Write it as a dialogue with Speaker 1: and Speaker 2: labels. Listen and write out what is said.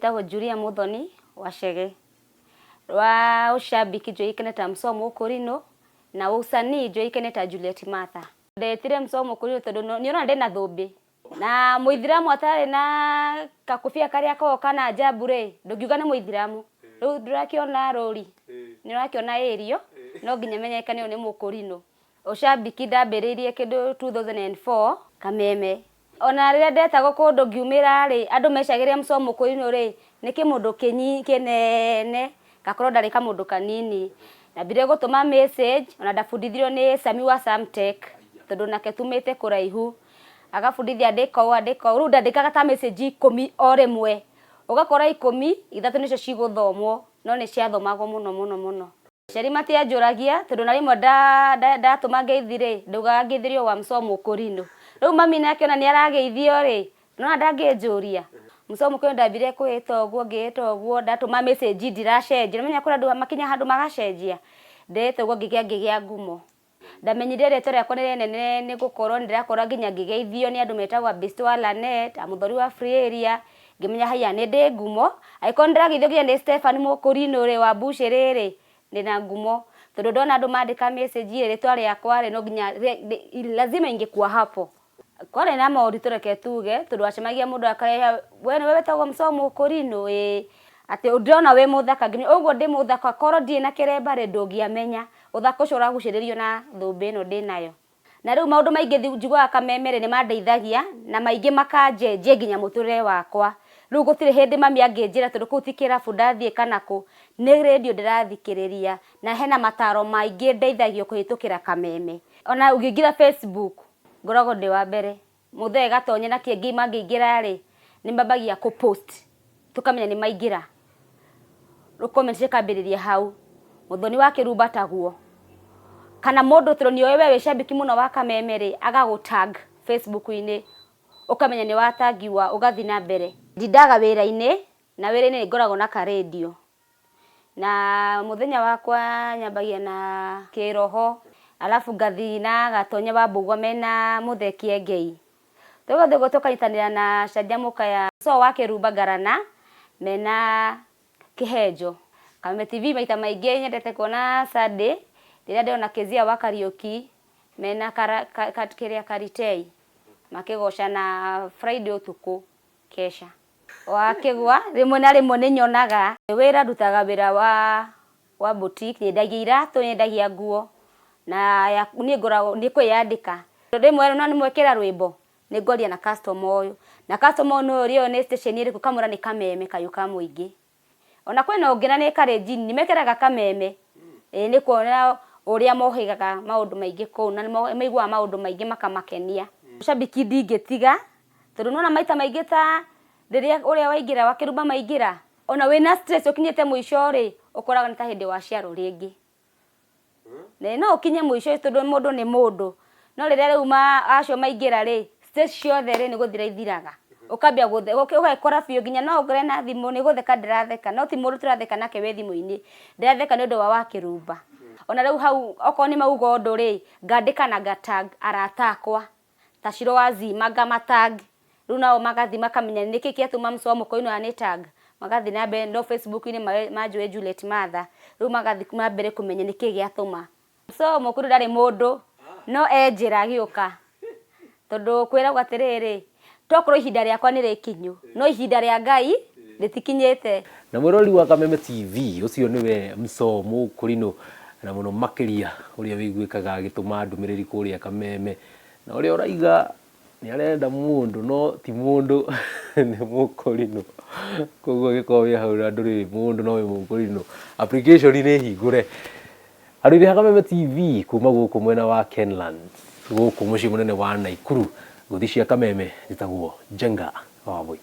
Speaker 1: ndetagwo Julia Muthoni wa Chege wa ushabiki joikene ta Msomo Ukurino na usanii joikene ta Juliet Martha. Ndetire Msomo Ukurino tondu niona ndena thumbi na muithiramu atari na kakufia karia ko kana jabure ndugiuga ni muithiramu riu ndirakiona rori nirakiona erio no nginya menyekane ni Mukurino. Ushabiki ndambiririe kindu 2004 Kameme. Ona riria ndetagwo kundu ngiumira ri andu mecagiria Msomo Ukurino ri niki mundu kinene gakorwo ndari ka mundu kanini na bire gutuma message ona ndabundithirio ni Sami wa Samtech tondu nake tumite kuraihu agabundithia ndiko riu ndandikaga ta message 10 o rimwe ugakora 10 ithatu nicio ciguthomwo no ni ciathomagwo muno Ceri matianjuragia tondu na rimwe ndatuma ngeithire ndugaga ngeithirio wa Msomo Ukurino. Riu mami nake ona ni arageithio ri no ndangenjuria Msomo Ukurino ndambire kuita uguo ngiita uguo ndatuma message ndiracenjia menya kura andu makinya handu magacenjia ndeta uguo ngigia ngumo ndamenyire reto riakwa ni nene ni gukorwo ndirakora nginya ngigeithio ni andu metagwa Best wa Lanet amuthori wa Free Area ngimenya haya ni ndi ngumo aiko ndirageithio nginya ni Stefan Mukurino ri wa Bushiriri ndina ngumo tondu ndona andu mandika message retwa riakwa ri no nginya lazima ingekuwa hapo kore na mauritu reke tuge tondu acemagia mundu akareha we wewe tagwo Msomo Ukurino ati ndona we muthaka nginya uguo ndi muthaka koro ndie na kiremba ri ndungiamenya uthaka ucio uraguciririo na thumbi ino ndinayo na riu maundu maingi njiguaga Kameme ni mandeithagia na maingi makanjenje nginya muturire wakwa riu gutire hindi mami anginjira tondu kuu ti kirabu ndathie kana ku ni radio ndirathikiriria na hena mataro maingi ndeithagio kuhitukira Kameme ona ugingira Facebook ngoragwo ndi wa mbere muthe gatonye na kiengi mangingira ri ni mbabagia ku post tukamenya ni maingira comment cikambiriria hau Muthoni wa Kirumba taguo kana mundu turoni wewe wicambiki muno wa Kameme ri agagutag Facebook-ini ukamenya ni watagiwa ugathi na mbere ndindaga wira-ini na wira-ini ngoragwo na ka radio na muthenya wakwa nyambagia na kiroho alafu ngathi na gatonya wa Mbugua mena Muthekie Ngei tugathigo tukanyitanira na Canjamũka ya so wa Kirumba Ngarana mena Kihenjo Kameme TV maita maingi nyendete kuona Sunday rĩrĩa ndĩrona Kezia wa Kariuki mena kiria Karitei makigoca na Friday utuku kesha wakigwa rimwe na rimwe ni nyonaga wira ndutaga wira wa boutique nyendagia iratu nyendagia nguo na ni ngoragwo ni kwiyandika rimwe na nimwekera rwimbo ni ngoria na customer uyu na customer no rio ni station iriku kamura ni Kameme kayuka muingi ona kwena ungina ni karejini nimekeraga Kameme ni kuona uria mohigaga maundu maingi kuu na maigua maundu maingi makamakenia shabiki ndingetiga tondu nona maita maingi ta riria uria waingira wa Kirumba maingira ona wina stress ukinyete mwisho ri ukoraga nita hindi wa ciaro ringi no ukinye mwisho tondu mundu ni mundu no riria riuma acio maingira ri stress ciothe ri ni guthira ithiraga ukambia guthe ugakora biu nginya no ngore na thimu ni gutheka ndiratheka no ti mundu turatheka nake we thimu-ini ndiratheka ni undu wa Kirumba ona riu hau okoni mauga undu ri ngandika na gatag arata akwa ta Shiro wazima ngamatag riu nao magathi makamenya niki kiatuma Msomo Ukurino anitag magathi na mbere no Facebook-ini manjue Juliet Martha riu magathi na mbere kumenya niki giatuma Msomo Ukurino ndari mundu no enjira giuka tondu kwiragwo atiriri tokorwo ihinda riakwa ni rikinyu no ihinda ria Ngai ritikinyete
Speaker 2: na murori wa Kameme TV ucio niwe Msomo Ukurino na muno makiria uria wiguikaga agituma ndumiriri kuria Kameme na uria uraiga ni arenda mundu no ti mundu ni Mukurino koguo giko wi hau na nduri mundu no wi Mukurino application ni hingure aruri ha Kameme TV kuma guku mwena wa Kenland guku muci munene wa Naikuru guthi cia Kameme zitagwo Jenga Wambui.